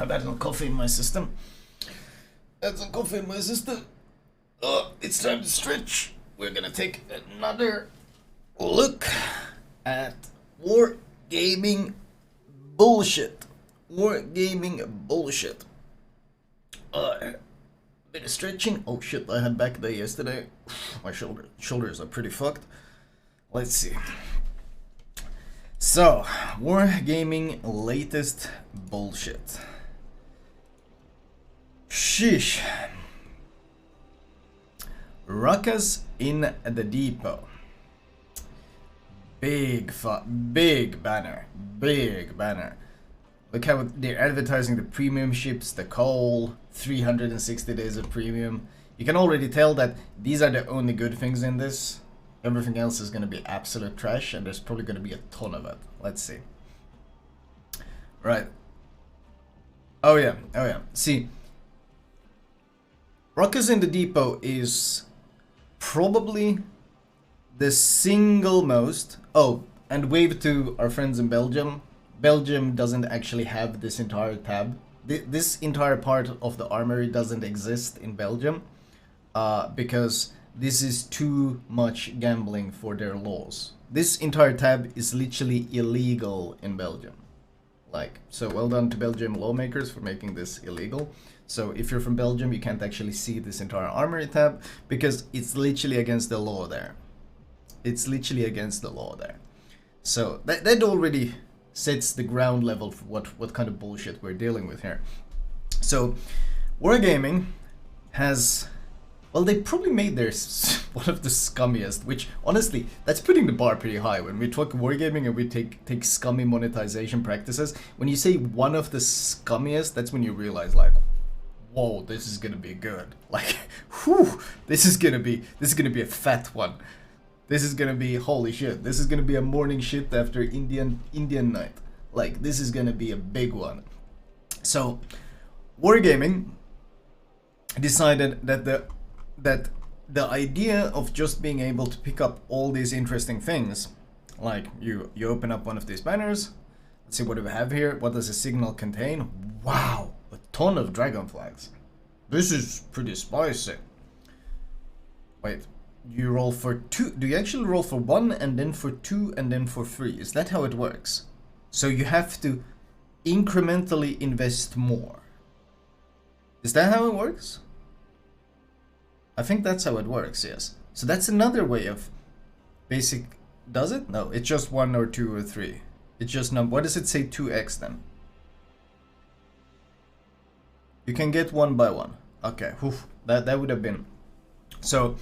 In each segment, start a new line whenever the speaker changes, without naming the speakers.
I've had some coffee in my system. It's time to stretch. We're gonna take another look at wargaming bullshit. Bit of stretching. Oh shit, I had back day yesterday. My shoulders are pretty fucked. Let's see. So, wargaming latest bullshit. Sheesh. Ruckus in the depot. Big banner. Look how they're advertising the premium ships, the coal, 360 days of premium. You can already tell that these are the only good things in this. Everything else is going to be absolute trash, and there's probably going to be a ton of it. Let's see. Right. Oh yeah. See, Ruckus in the depot is probably the single most... Oh, and wave to our friends in Belgium. Belgium doesn't actually have this entire tab. This entire part of the armory doesn't exist in Belgium because this is too much gambling for their laws. This entire tab is literally illegal in Belgium. Like, so well done to Belgium lawmakers for making this illegal. So if you're from Belgium, you can't actually see this entire armory tab because it's literally against the law there. So that already sets the ground level for what kind of bullshit we're dealing with here. So wargaming has... Well, they probably made their one of the scummiest, which honestly, that's putting the bar pretty high. When we talk wargaming and we take scummy monetization practices, when you say one of the scummiest, that's when you realize like, whoa, this is gonna be good. Like, whew, this is gonna be a fat one. This is gonna be, holy shit, this is gonna be a morning shit after Indian night. Like, this is gonna be a big one. So, wargaming decided that the idea of just being able to pick up all these interesting things, like you open up one of these banners, let's see what do we have here, what does a signal contain? Wow, a ton of dragon flags. This is pretty spicy. Wait, you roll for 2, do you actually roll for 1 and then for 2 and then for 3? Is that how it works? So you have to incrementally invest more. Is that how it works? I think that's how it works, yes. So that's another way of basic... Does it? No, it's just 1 or 2 or 3. It's just what does it say 2x then? You can get 1 by 1. Okay, whew, that would have been... So,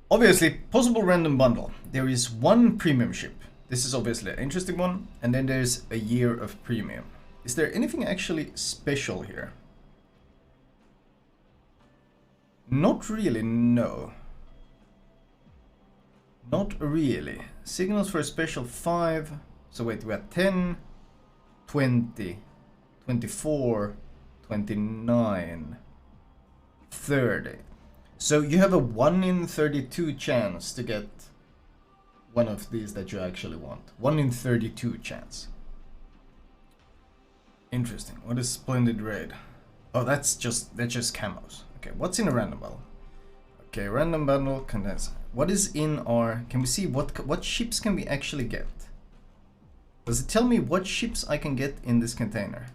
obviously, possible random bundle. There is 1 premium ship. This is obviously an interesting one. And then there's a year of premium. Is there anything actually special here? Not really, no. Not really. Signals for a special 5. So wait, we have 10, 20, 24, 29, 30. So you have a 1 in 32 chance to get one of these that you actually want. 1 in 32 chance. Interesting. What is Splendid Raid? Oh, that's just camos. Okay, what's in a random bundle? Okay, random bundle contains... What is in our... Can we see what ships can we actually get? Does it tell me what ships I can get in this container?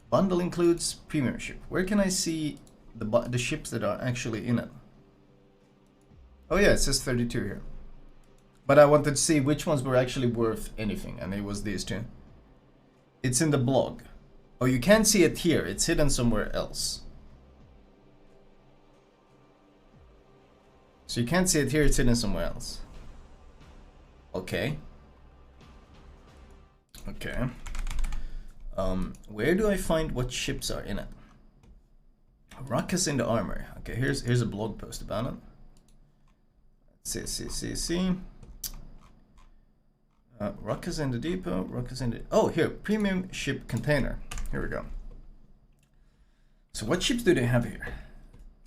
Bundle includes premium ship. Where can I see the ships that are actually in it? Oh yeah, it says 32 here. But I wanted to see which ones were actually worth anything, and it was these two. It's in the blog. Oh, you can't see it here. It's hidden somewhere else. So you can't see it here, it's hidden somewhere else. Okay. Okay. Where do I find what ships are in it? Ruckus in the armor. Okay, here's a blog post about it. See. Ruckus in the depot, Ruckus in the... Oh, here, premium ship container. Here we go. So what ships do they have here?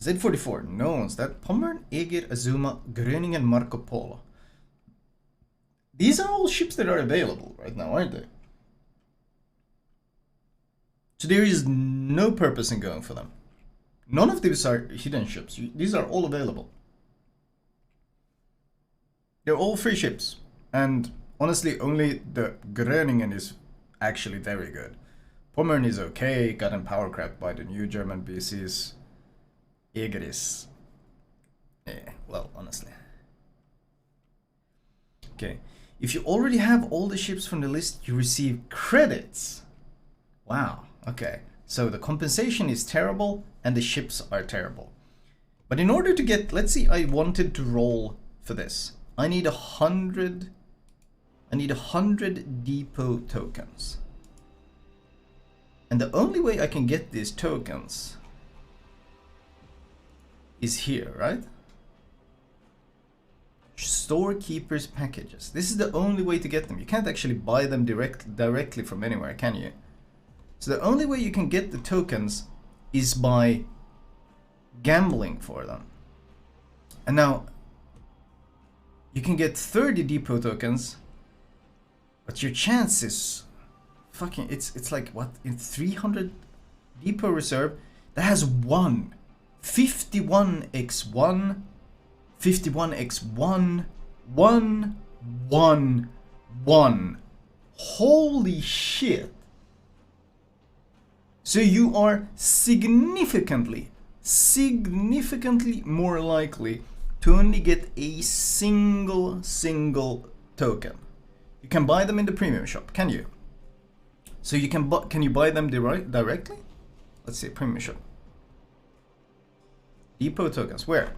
Z44, no one's that. Pommern, Aegir, Azuma, Gröningen, Marco Polo. These are all ships that are available right now, aren't they? So there is no purpose in going for them. None of these are hidden ships. These are all available. They're all free ships. And honestly, only the Groningen is actually very good. Pommern is okay, gotten power cracked by the new German BCs. Egeris. Yeah, well, honestly. Okay. If you already have all the ships from the list, you receive credits. Wow, okay. So the compensation is terrible and the ships are terrible. But in order to get, let's see, I wanted to roll for this. I need 100 depot tokens. And the only way I can get these tokens is here, right? Storekeepers packages. This is the only way to get them. You can't actually buy them directly from anywhere, can you? So the only way you can get the tokens is by gambling for them. And now you can get 30 depot tokens, but your chance is fucking, it's like what, in 300 depot reserve that has 51x1 51x1 1 holy shit. So you are significantly more likely to only get a single token. You can buy them in the premium shop, can you? So you can you buy them directly? Let's see, premium shop. Depot tokens, where?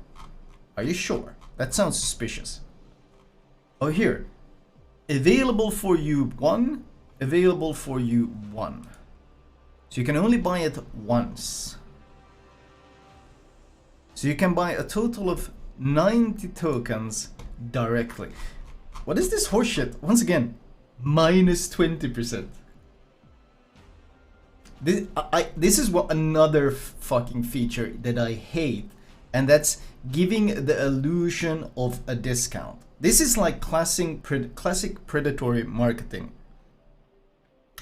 Are you sure? That sounds suspicious. Oh, here. Available for you 1, available for you 1. So you can only buy it once. So you can buy a total of 90 tokens directly. What is this horseshit? Once again, minus 20%. This is what another fucking feature that I hate, and that's giving the illusion of a discount. This is like classic predatory marketing.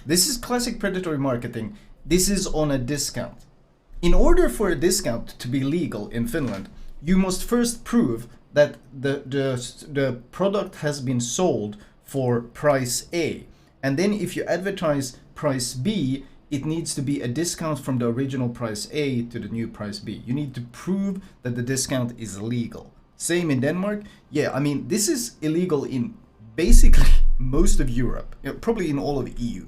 This is classic predatory marketing. This is on a discount. In order for a discount to be legal in Finland, you must first prove that the product has been sold for price A. And then if you advertise price B, it needs to be a discount from the original price A to the new price B. You need to prove that the discount is legal. Same in Denmark. Yeah, I mean, this is illegal in basically most of Europe, probably in all of the EU.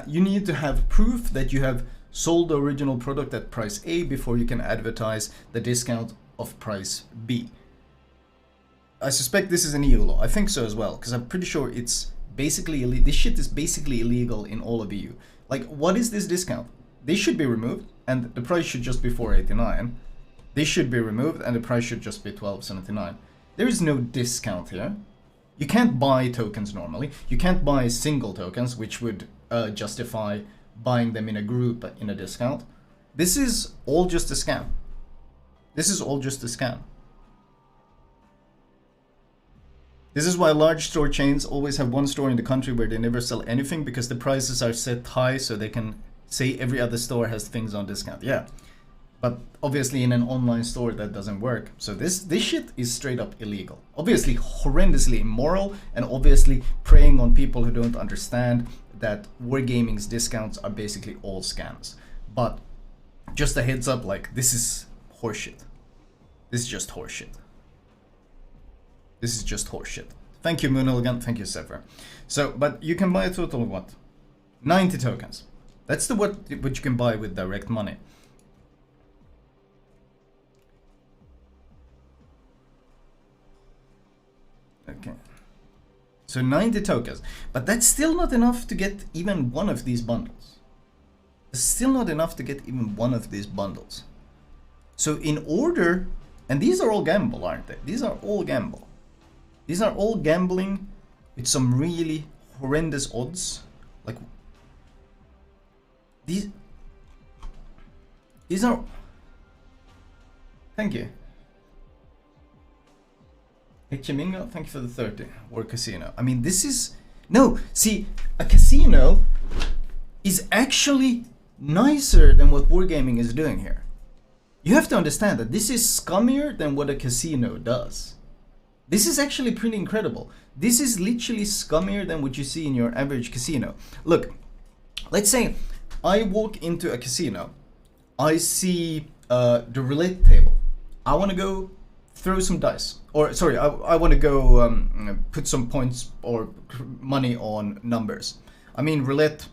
You need to have proof that you have sold the original product at price A before you can advertise the discount of price B. I suspect this is an EU law. I think so as well, because I'm pretty sure it's basically illegal. This shit is basically illegal in all of EU. Like, what is this discount? They should be removed, and the price should just be 4.89. They should be removed, and the price should just be 12.79. There is no discount here. You can't buy tokens normally. You can't buy single tokens, which would justify buying them in a group in a discount. This is all just a scam. This is all just a scam. This is why large store chains always have one store in the country where they never sell anything, because the prices are set high so they can say every other store has things on discount. Yeah, but obviously in an online store that doesn't work. So this shit is straight up illegal. Obviously horrendously immoral, and obviously preying on people who don't understand that wargaming's discounts are basically all scams. But just a heads up, like, this is horseshit. This is just horseshit. This is just horseshit. Thank you, Moonilgan. Thank you, Sever. So, but you can buy a total of what? 90 tokens. That's what you can buy with direct money. Okay. So 90 tokens. But that's still not enough to get even one of these bundles. It's still not enough to get even one of these bundles. So in order... And these are all gamble, aren't they? These are all gamble. These are all gambling with some really horrendous odds. Like... These are... Thank you. Hichimingo, thank you for the 30. Or casino. I mean, this is... No, see, a casino is actually nicer than what wargaming is doing here. You have to understand that this is scummier than what a casino does. This is actually pretty incredible. This is literally scummier than what you see in your average casino. Look, let's say I walk into a casino, I see the roulette table. I want to go throw some dice. Or, sorry, I want to go put some points or money on numbers. I mean, roulette,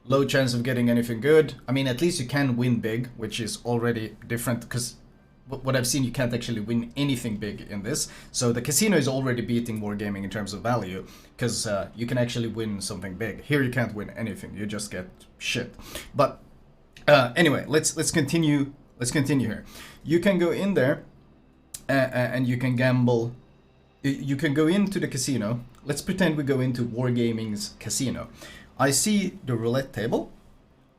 low chance of getting anything good. I mean, at least you can win big, which is already different, because what I've seen, you can't actually win anything big in this. So the casino is already beating wargaming in terms of value, because you can actually win something big. Here you can't win anything, you just get shit. But anyway, let's continue. Let's continue here. You can go in there and you can gamble. You can go into the casino. Let's pretend we go into wargaming's casino. I see the roulette table.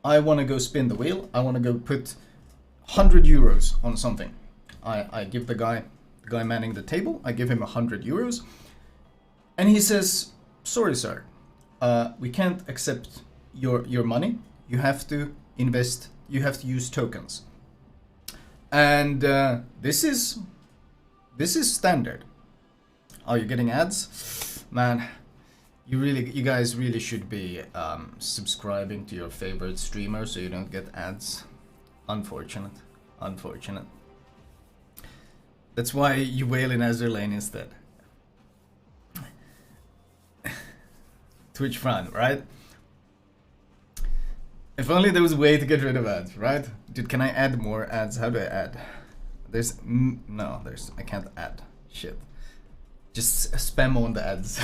I want to go spin the wheel. I want to go put 100 euros on something. I give the guy manning the table, I give him 100 euros. And he says, sorry, sir, we can't accept your money. You have to invest, you have to use tokens. And this is standard. Oh, you're getting ads? Man, you guys really should be subscribing to your favorite streamer so you don't get ads. Unfortunate. That's why you wail in Azure Lane instead. Twitch Fran, right? If only there was a way to get rid of ads, right? Dude, can I add more ads? How do I add? I can't add. Shit. Just spam on the ads.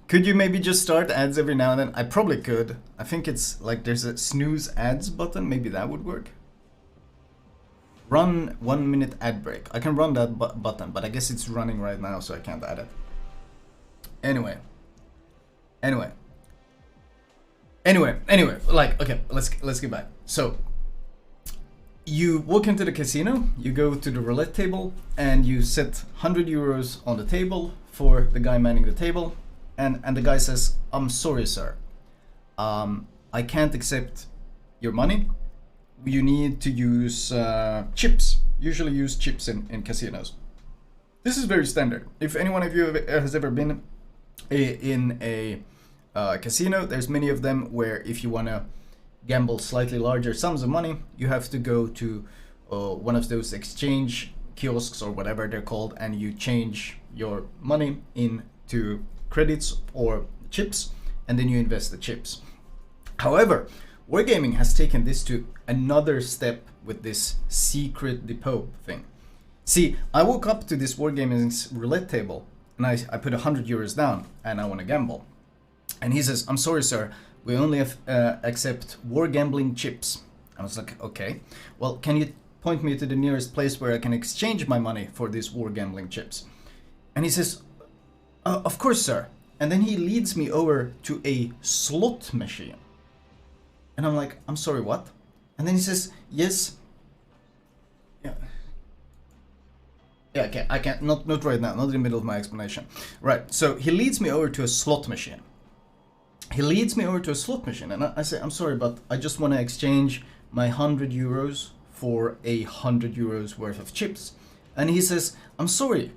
Could you maybe just start ads every now and then? I probably could. I think it's like there's a snooze ads button. Maybe that would work. Run 1 minute ad break. I can run that button, but I guess it's running right now, so I can't add it. Anyway, like, okay, let's get back. So you walk into the casino, you go to the roulette table, and you set 100 euros on the table for the guy manning the table, and the guy says, I'm sorry, sir, I can't accept your money. You need to use chips. Usually use chips in casinos. This is very standard. If any one of you has ever been in a casino, there's many of them where if you want to gamble slightly larger sums of money, you have to go to one of those exchange kiosks or whatever they're called, and you change your money into credits or chips, and then you invest the chips. However, wargaming has taken this to another step with this secret depot thing. See, I woke up to this wargaming's roulette table, and I put 100 euros down, and I want to gamble. And he says, I'm sorry, sir, we only accept war gambling chips. I was like, okay, well, can you point me to the nearest place where I can exchange my money for these war gambling chips? And he says, of course, sir. And then he leads me over to a slot machine. And I'm like, I'm sorry, what? And then he says, yes. Yeah, okay, I can't, not right now, not in the middle of my explanation. Right, so he leads me over to a slot machine. And I say, I'm sorry, but I just want to exchange my 100 euros for 100 euros worth of chips. And he says, I'm sorry,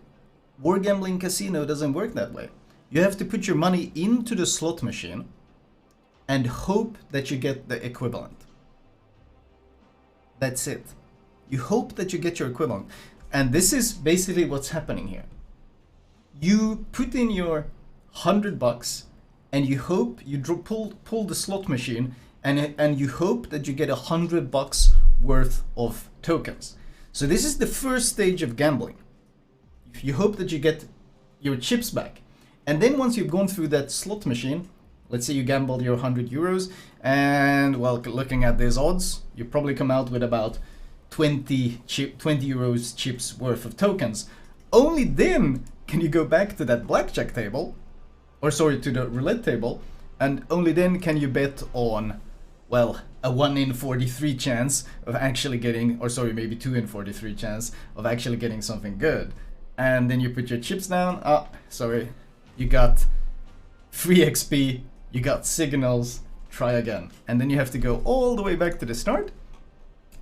wargambling casino doesn't work that way. You have to put your money into the slot machine and hope that you get the equivalent. That's it. You hope that you get your equivalent. And this is basically what's happening here. You put in your $100 and you hope you pull the slot machine and you hope that you get $100 worth of tokens. So this is the first stage of gambling. You hope that you get your chips back. And then once you've gone through that slot machine, let's say you gambled your 100 euros, and well, looking at these odds, you probably come out with about 20 euros chips worth of tokens. Only then can you go back to that blackjack table, or sorry, to the roulette table, and only then can you bet on, well, a 1 in 43 chance of actually getting, or sorry, maybe 2 in 43 chance of actually getting something good. And then you put your chips down. Oh, sorry, you got free XP, you got signals, try again. And then you have to go all the way back to the start,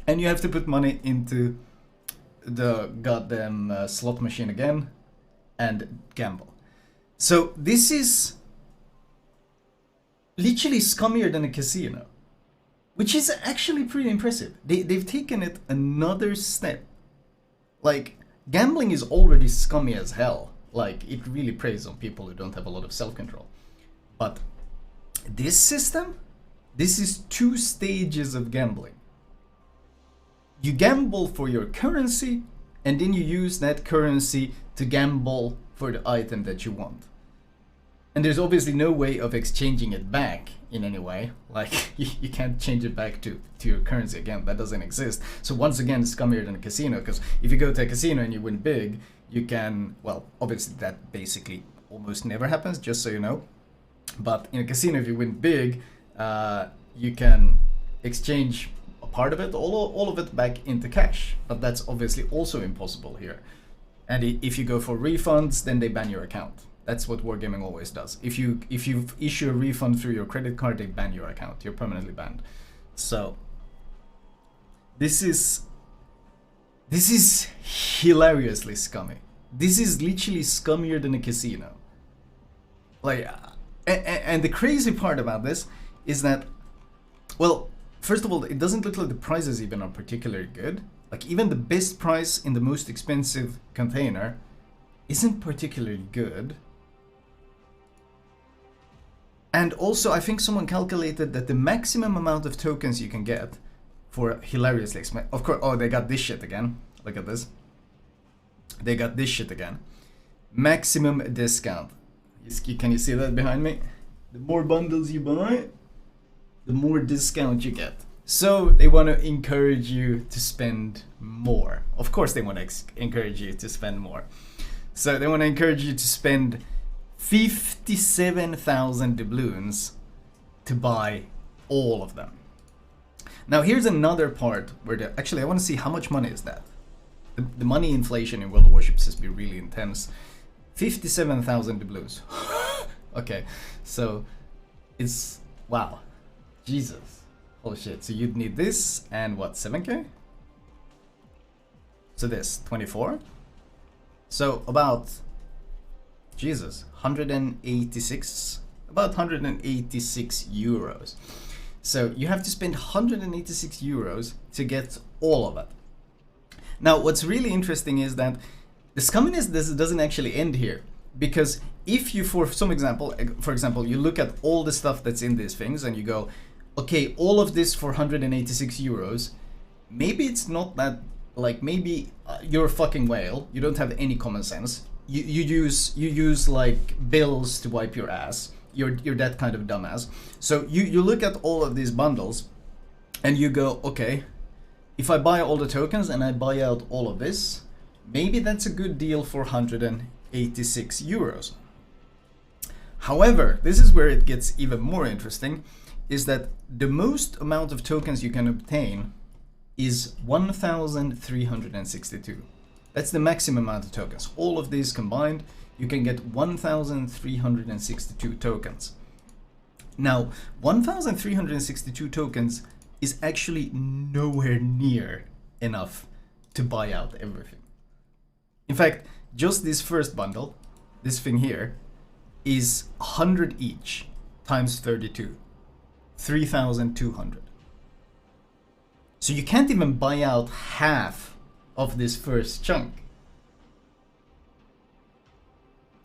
and you have to put money into the goddamn slot machine again and gamble. So this is literally scummier than a casino, which is actually pretty impressive. They've taken it another step. Like, gambling is already scummy as hell. Like, it really preys on people who don't have a lot of self-control. But this system, this is 2 stages of gambling. You gamble for your currency, and then you use that currency to gamble for the item that you want. And there's obviously no way of exchanging it back in any way. Like, you can't change it back to your currency again. That doesn't exist. So once again, it's scummier than a casino, because if you go to a casino and you win big, you can, well, obviously that basically almost never happens, just so you know. But in a casino, if you win big, you can exchange a part of it, all of it back into cash. But that's obviously also impossible here. And if you go for refunds, then they ban your account. That's what wargaming always does. If you issue a refund through your credit card, they ban your account. You're permanently banned. So this is hilariously scummy. This is literally scummier than a casino. Like, and the crazy part about this is that, well, first of all, it doesn't look like the prices even are particularly good. Like, even the best price in the most expensive container isn't particularly good. And also, I think someone calculated that the maximum amount of tokens you can get for hilariously expensive... Of course, oh, they got this shit again. Look at this. They got this shit again. Maximum discount. Can you see that behind me? The more bundles you buy, the more discount you get. So they want to encourage you to spend more. Of course they want to encourage you to spend more. So they want to encourage you to spend 57,000 doubloons to buy all of them. Now here's another part where actually I want to see how much money is that. The money inflation in World of Warships has been really intense. 57,000 doubloons. Okay, so it's, wow, Jesus, holy shit. So you'd need this and what, 7k? So this, 24. So about, Jesus, 186, about 186 euros. So you have to spend 186 euros to get all of it. Now, what's really interesting is that the scumminess doesn't actually end here, because if you, for example, you look at all the stuff that's in these things and you go, okay, all of this for 186 euros, maybe it's not that, like, maybe you're a fucking whale, you don't have any common sense, you use like bills to wipe your ass, you're that kind of dumbass. So you look at all of these bundles and you go, okay, if I buy all the tokens and I buy out all of this, maybe that's a good deal for 186 euros. However, this is where it gets even more interesting, is that the most amount of tokens you can obtain is 1,362. That's the maximum amount of tokens. All of these combined, you can get 1,362 tokens. Now, 1,362 tokens is actually nowhere near enough to buy out everything. In fact, just this first bundle, this thing here, is 100 each times 32, 3,200. So you can't even buy out half of this first chunk.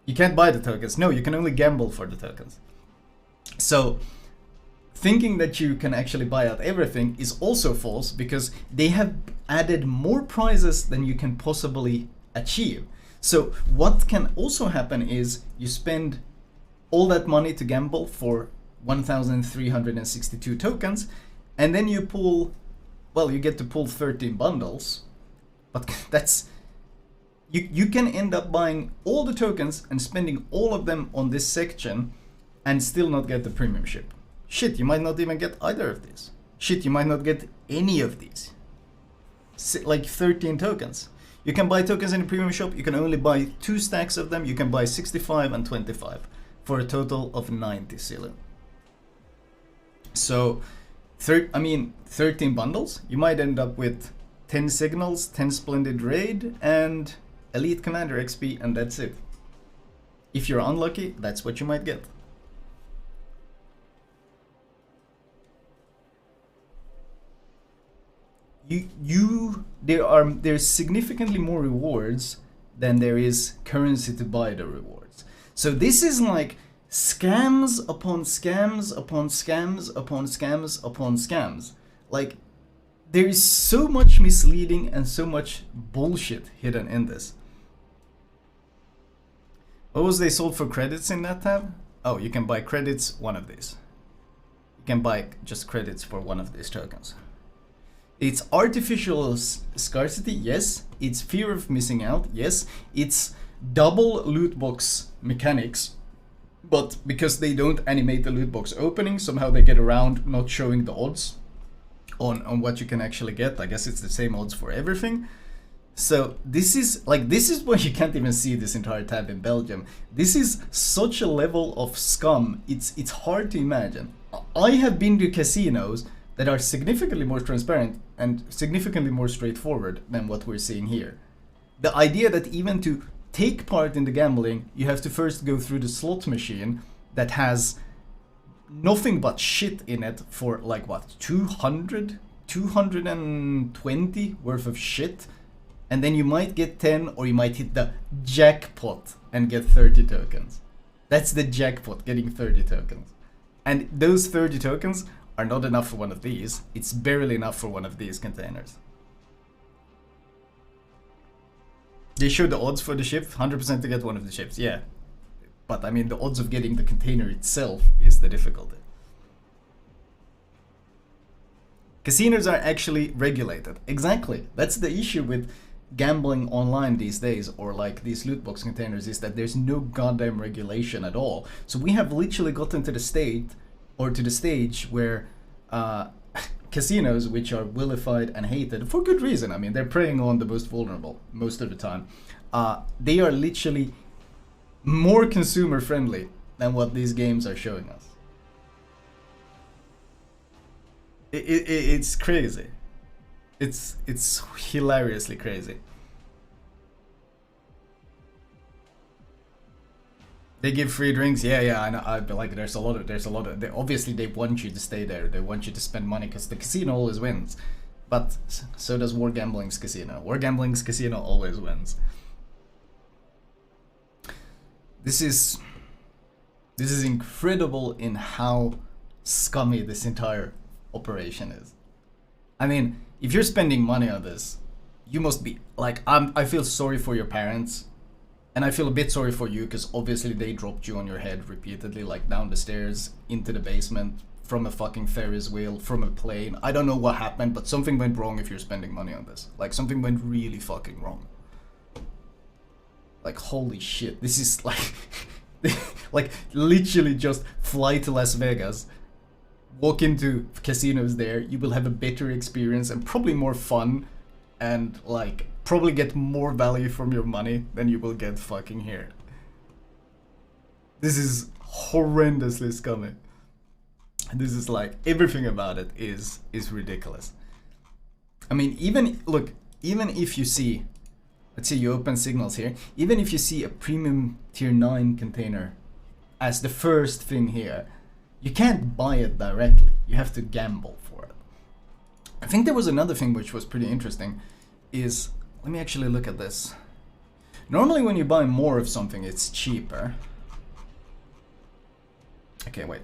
You can't buy the tokens. No, you can only gamble for the tokens. So thinking that you can actually buy out everything is also false, because they have added more prizes than you can possibly achieve. So what can also happen is you spend all that money to gamble for 1,362 tokens, and then you pull, well, you get to pull 13 bundles, but that's, you can end up buying all the tokens and spending all of them on this section and still not get the premium ship. Shit, you might not even get either of these. Shit, you might not get any of these. Like 13 tokens. You can buy tokens in the premium shop, you can only buy 2 stacks of them, you can buy 65 and 25. for a total of 90 silo. So, 13 bundles. You might end up with 10 signals, 10 splendid raid, and elite commander XP, and that's it. If you're unlucky, that's what you might get. There's significantly more rewards than there is currency to buy the rewards. So this is like scams upon scams upon scams upon scams upon scams. Like, there is so much misleading and so much bullshit hidden in this. What was they sold for credits in that tab? Oh, you can buy credits, one of these. You can buy just credits for one of these tokens. It's artificial scarcity, yes. It's fear of missing out, yes. It's double loot box mechanics, but because they don't animate the loot box opening, somehow they get around not showing the odds on what you can actually get. I guess it's the same odds for everything. So this is why you can't even see this entire tab in Belgium. This is such a level of scum, it's hard to imagine. I have been to casinos that are significantly more transparent and significantly more straightforward than what we're seeing here. The idea that even to take part in the gambling, you have to first go through the slot machine that has nothing but shit in it for like what, 220 worth of shit, and then you might get 10 or you might hit the jackpot and get 30 tokens. That's the jackpot, getting 30 tokens. And those 30 tokens are not enough for one of these. It's barely enough for one of these containers. They show the odds for the ship, 100% to get one of the ships, yeah. But I mean, the odds of getting the container itself is the difficulty. Casinos are actually regulated. Exactly. That's the issue with gambling online these days, or like these loot box containers, is that there's no goddamn regulation at all. So we have literally gotten to the state, or to the stage where casinos, which are vilified and hated for good reason, I mean, they're preying on the most vulnerable most of the time, they are literally more consumer friendly than what these games are showing us. It's crazy. It's hilariously crazy. They give free drinks, yeah, I know. Like, there's a lot of. Obviously, they want you to stay there. They want you to spend money because the casino always wins. But so does War Gambling's casino. War Gambling's casino always wins. This is incredible in how scummy this entire operation is. I mean, if you're spending money on this, you must be like, I feel sorry for your parents. And I feel a bit sorry for you, because obviously they dropped you on your head repeatedly, like down the stairs, into the basement, from a fucking Ferris wheel, from a plane. I don't know what happened, but something went wrong if you're spending money on this. Like, something went really fucking wrong. Like, holy shit, this is like, like, literally just fly to Las Vegas, walk into casinos there, you will have a better experience and probably more fun, and like, probably get more value from your money than you will get fucking here. This is horrendously scummy. This is like, everything about it is ridiculous. I mean, even if you see, let's say you open signals here, even if you see a premium tier 9 container as the first thing here, you can't buy it directly. You have to gamble for it. I think there was another thing which was pretty interesting, is, let me actually look at this. Normally when you buy more of something, it's cheaper. Okay, wait.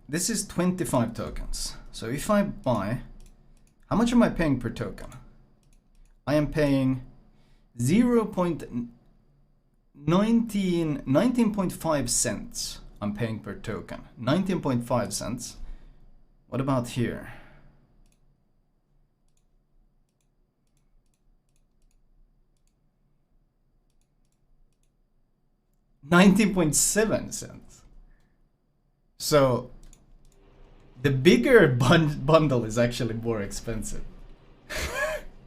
This is 25 tokens. So if I buy, how much am I paying per token? I am paying 19.5 cents. I'm paying per token. 19.5 cents. What about here? 19.7 cents. So the bigger bundle is actually more expensive.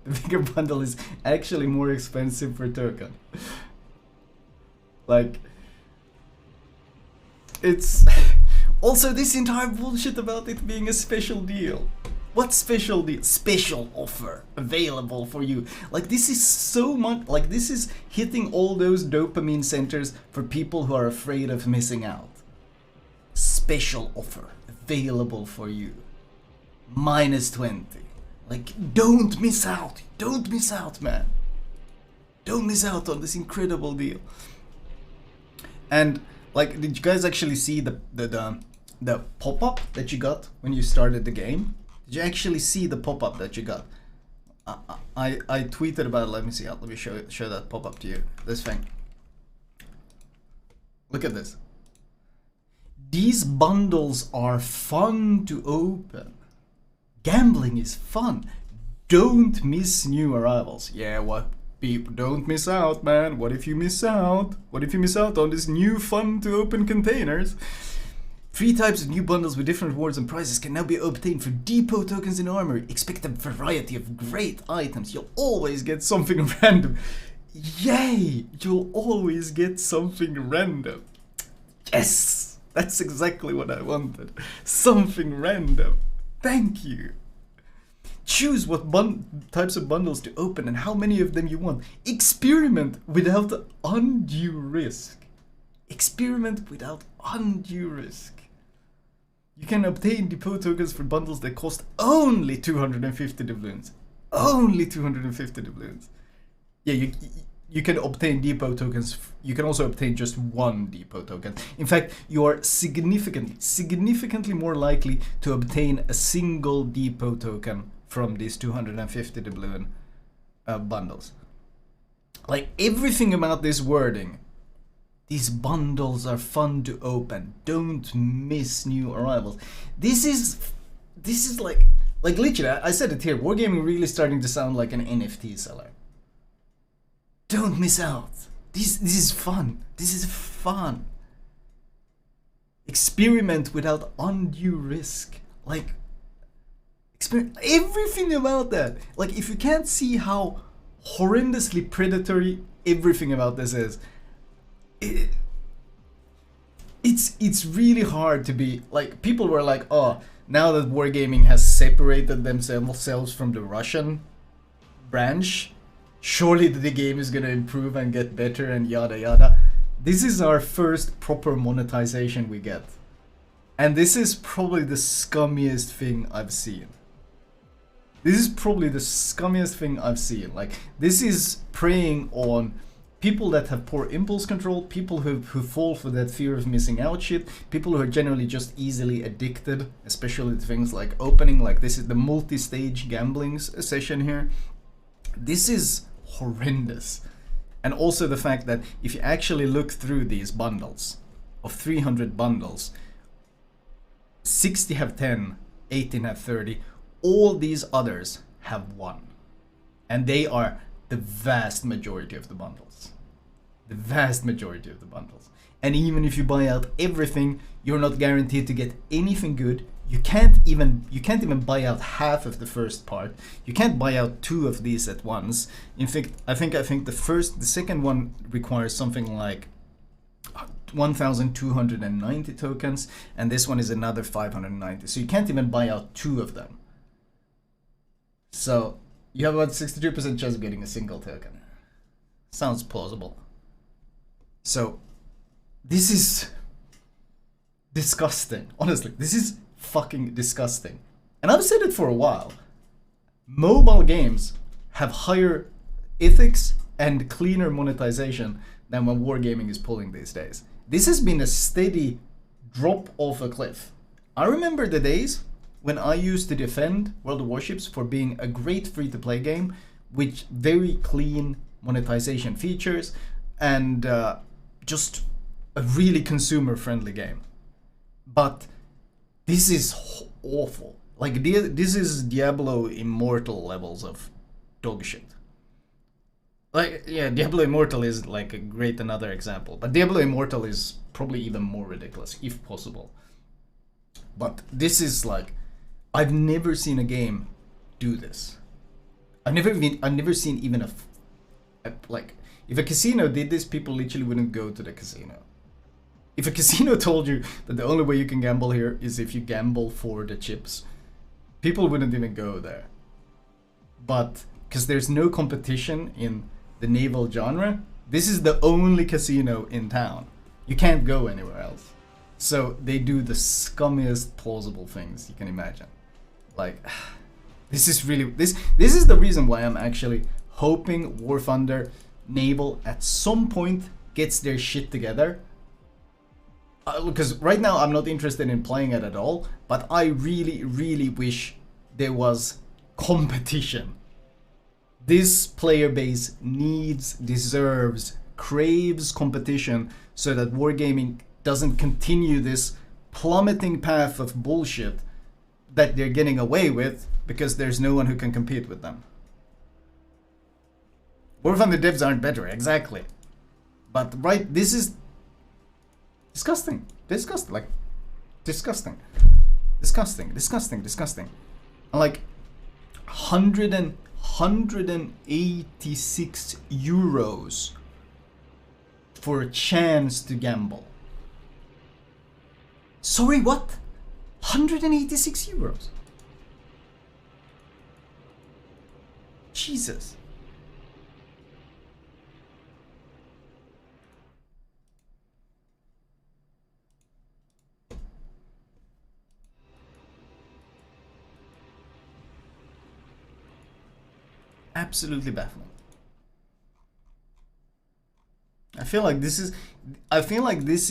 The bigger bundle is actually more expensive per token. Like, it's also this entire bullshit about it being a special deal. What special deal? Special offer available for you. Like, this is so much, like, this is hitting all those dopamine centers for people who are afraid of missing out. Special offer available for you. -20. Like, don't miss out. Don't miss out, man. Don't miss out on this incredible deal. And like, did you guys actually see the pop-up that you got when you started the game? Did you actually see the pop-up that you got? I tweeted about it. Let me see. Let me show that pop-up to you. This thing. Look at this. These bundles are fun to open. Gambling is fun. Don't miss new arrivals. Yeah, what? People, don't miss out, man. What if you miss out? What if you miss out on this new fun to open containers? 3 types of new bundles with different rewards and prizes can now be obtained for depot tokens in armor. Expect a variety of great items. You'll always get something random. Yay! You'll always get something random. Yes! That's exactly what I wanted. Something random. Thank you. Choose what types of bundles to open and how many of them you want. Experiment without undue risk. Experiment without undue risk. You can obtain depot tokens for bundles that cost only 250 doubloons. Only 250 doubloons. Yeah, you can obtain depot tokens. You can also obtain just 1 depot token. In fact, you are significantly more likely to obtain a single depot token from these 250 doubloon bundles. Like, everything about this wording. These bundles are fun to open. Don't miss new arrivals. This is like literally, I said it here. Wargaming really starting to sound like an NFT seller. Don't miss out. This is fun. This is fun. Experiment without undue risk. Like, everything about that. Like, if you can't see how horrendously predatory everything about this is, it's really hard to be like, people were like, oh, now that Wargaming has separated themselves from the Russian branch, surely the game is gonna improve and get better and yada yada. This is our first proper monetization we get, and this is probably the scummiest thing I've seen. This is probably the scummiest thing I've seen. Like, this is preying on people that have poor impulse control, people who fall for that fear of missing out shit, people who are generally just easily addicted, especially to things like opening. Like, this is the multi-stage gambling session here. This is horrendous. And also the fact that if you actually look through these bundles, of 300 bundles, 60 have 10, 18 have 30, all these others have 1. And they are the vast majority of the bundles. The vast majority of the bundles. And even if you buy out everything, you're not guaranteed to get anything good. You can't even buy out half of the first part. You can't buy out 2 of these at once. In fact, I think the second one requires something like 1,290 tokens, and this one is another 590. So you can't even buy out 2 of them. So you have about 62% chance of getting a single token. Sounds plausible. So this is disgusting. Honestly, this is fucking disgusting. And I've said it for a while. Mobile games have higher ethics and cleaner monetization than what Wargaming is pulling these days. This has been a steady drop off a cliff. I remember the days when I used to defend World of Warships for being a great free-to-play game with very clean monetization features and just a really consumer-friendly game. But this is awful. Like, this is Diablo Immortal levels of dog shit. Like, yeah, Diablo Immortal is like a great another example, but Diablo Immortal is probably even more ridiculous, if possible. But this is like, I've never seen a game do this. I've never seen even like, If a casino did this, people literally wouldn't go to the casino. If a casino told you that the only way you can gamble here is if you gamble for the chips, people wouldn't even go there. But because there's no competition in the naval genre, this is the only casino in town. You can't go anywhere else. So they do the scummiest plausible things you can imagine. Like, this is really, this is the reason why I'm actually hoping War Thunder Naval at some point gets their shit together. Because right now I'm not interested in playing it at all, but I really, really wish there was competition. This player base needs, deserves, craves competition so that wargaming doesn't continue this plummeting path of bullshit that they're getting away with because there's no one who can compete with them. War Thunder devs aren't better, exactly. But right, this is disgusting. Disgusting. Like, disgusting. Disgusting. Disgusting. Disgusting. And like, 186 euros for a chance to gamble. Sorry, what? 186 euros? Jesus. Absolutely baffling. I feel like this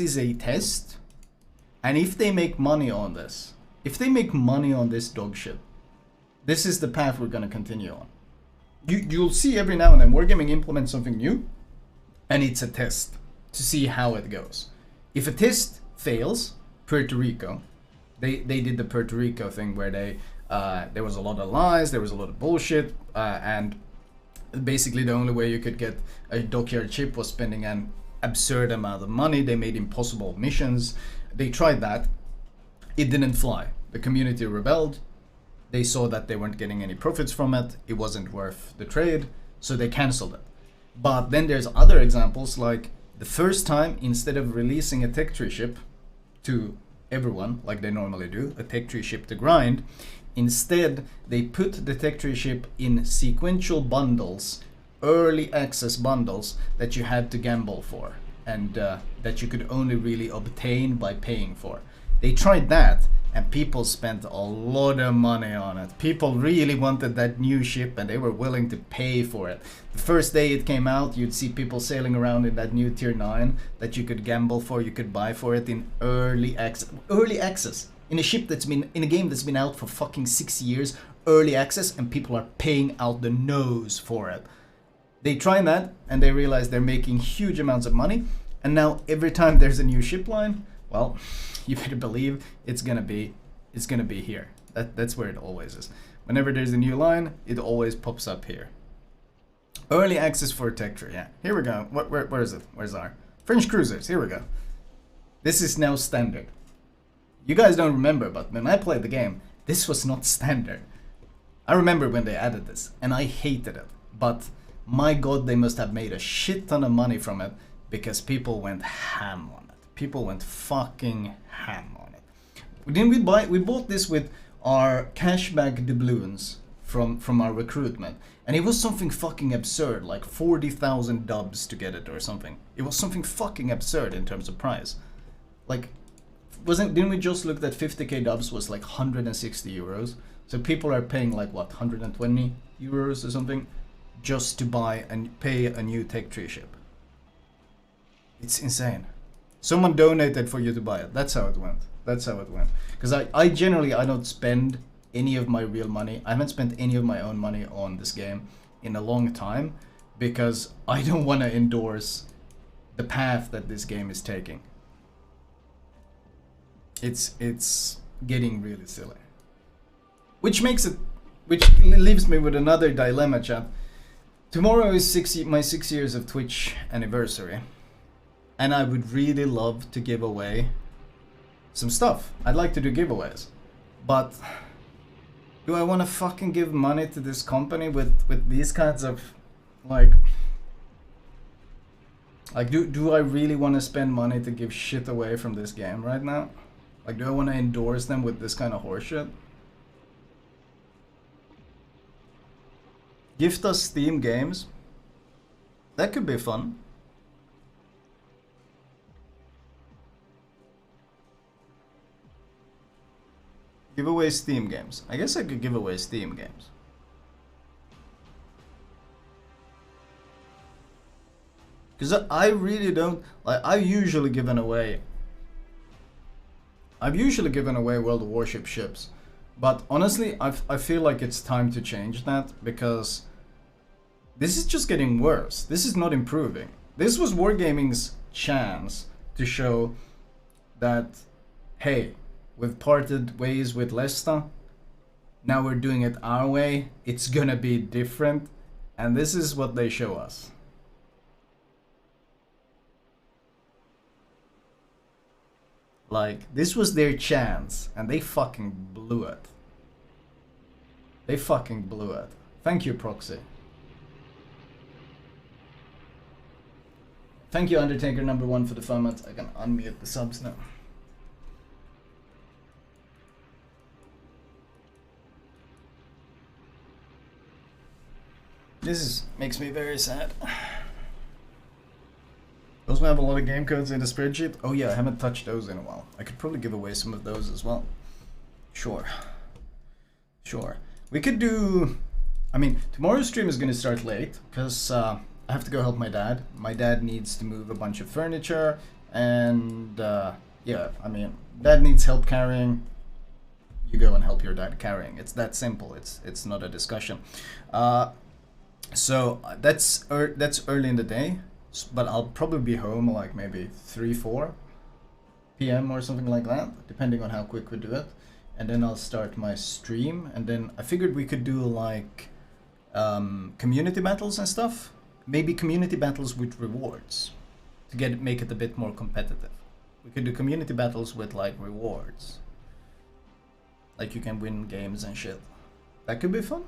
is a test, and if they make money on this, dog shit, this is the path we're gonna continue on. You'll see every now and then Wargaming implements something new, and it's a test to see how it goes. If a test fails, Puerto Rico, they did the Puerto Rico thing where they there was a lot of lies, there was a lot of bullshit, and basically the only way you could get a dockyard chip was spending an absurd amount of money. They made impossible missions. They tried that. It didn't fly. The community rebelled. They saw that they weren't getting any profits from it. It wasn't worth the trade, so they canceled it. But then there's other examples, like the first time, instead of releasing a tech tree ship to everyone like they normally do, a tech tree ship to grind, instead they put the tech tree ship in sequential bundles, early access bundles that you had to gamble for, and that you could only really obtain by paying for. They tried that, and people spent a lot of money on it. People really wanted that new ship, and they were willing to pay for it. The first day it came out, you'd see people sailing around in that new tier 9 that you could gamble for, you could buy for it in early access. Early access! In a ship that's been, in a game that's been out for fucking 6 years, early access, and people are paying out the nose for it. They tried that, and they realized they're making huge amounts of money, and now every time there's a new ship line, well, you better believe it's gonna be here. That's where it always is. Whenever there's a new line, it always pops up here. Early access for tech tree, yeah. Here we go. Where is it? Where's our French cruisers? Here we go. This is now standard. You guys don't remember, but when I played the game, this was not standard. I remember when they added this, and I hated it. But my god, they must have made a shit ton of money from it, because people went ham on it. People went fucking ham on it. We bought this with our cashback doubloons from our recruitment, and it was something fucking absurd, like 40,000 dubs to get it or something. It was something fucking absurd in terms of price. Like, didn't we just look that 50k dubs was like 160 euros? So people are paying like what, 120 euros or something just to buy and pay a new tech tree ship. It's insane. Someone donated for you to buy it. That's how it went. That's how it went. Because I generally don't spend any of my real money. I haven't spent any of my own money on this game in a long time because I don't want to endorse the path that this game is taking. It's getting really silly. Which leaves me with another dilemma, chat. Tomorrow is my 6 years of Twitch anniversary, and I would really love to give away some stuff. I'd like to do giveaways, but do I want to fucking give money to this company with these kinds of, like, Like, do I really want to spend money to give shit away from this game right now? Like, do I want to endorse them with this kind of horseshit? Gift us Steam games. That could be fun. Give away Steam games. I guess I could give away Steam games. Because I really don't... Like, I've usually given away World of Warship ships. But honestly, I feel like it's time to change that, because this is just getting worse. This is not improving. This was Wargaming's chance to show that, hey, we've parted ways with Lesta. Now we're doing it our way. It's gonna be different. And this is what they show us. Like, this was their chance, and they fucking blew it. They fucking blew it. Thank you, Proxy. Thank you, Undertaker #1 for the format. I can unmute the subs now. Makes me very sad. Those have a lot of game codes in the spreadsheet. Oh yeah, I haven't touched those in a while. I could probably give away some of those as well. Sure. We could do... I mean, tomorrow's stream is going to start late, because I have to go help my dad. My dad needs to move a bunch of furniture, and yeah, I mean, dad needs help carrying. You go and help your dad carrying. It's that simple. It's not a discussion. So that's early in the day. But I'll probably be home like maybe 3-4 p.m. or something like that, depending on how quick we do it. And then I'll start my stream, and then I figured we could do like community battles and stuff. Maybe community battles with rewards to make it a bit more competitive. We could do community battles with like rewards, like you can win games and shit. That could be fun.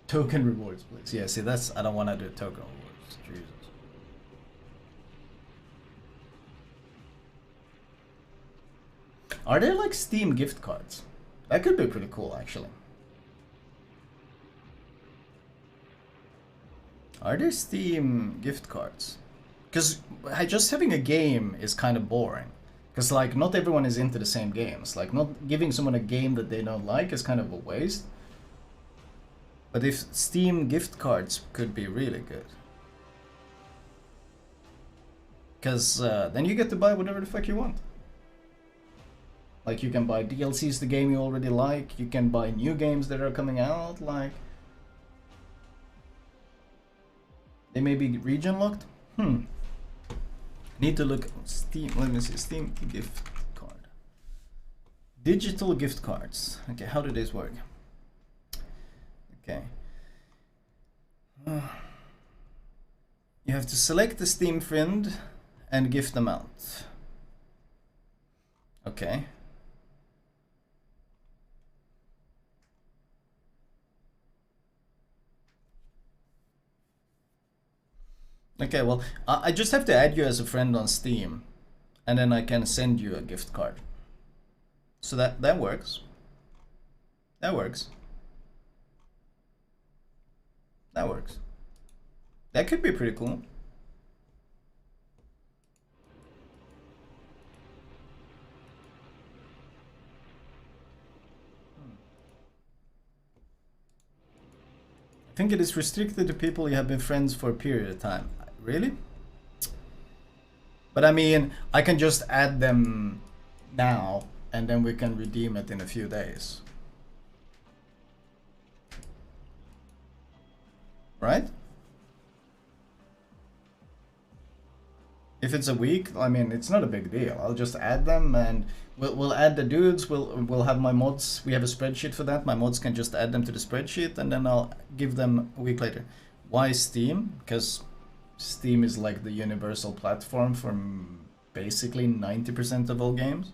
Token rewards, please. Yeah, see, I don't want to do token rewards. Jesus. Are there like Steam gift cards? That could be pretty cool, actually. Are there Steam gift cards? Because just having a game is kind of boring. Because like not everyone is into the same games. Like not giving someone a game that they don't like is kind of a waste. But if Steam gift cards could be really good. Because then you get to buy whatever the fuck you want. Like you can buy DLCs the game you already like. You can buy new games that are coming out. Like they may be region locked. Need to look Steam. Let me see. Steam gift card. Digital gift cards. Okay, how do these work? Okay. You have to select the Steam friend and gift amount. Okay. Okay, well, I just have to add you as a friend on Steam, and then I can send you a gift card. So that works. That works. That works. That could be pretty cool. I think it is restricted to people you have been friends for a period of time. Really? But I mean, I can just add them now, and then we can redeem it in a few days. Right? If it's a week, I mean, it's not a big deal. I'll just add them, and we'll add the dudes. We'll have my mods. We have a spreadsheet for that. My mods can just add them to the spreadsheet, and then I'll give them a week later. Why Steam? Because Steam is like the universal platform for basically 90% of all games.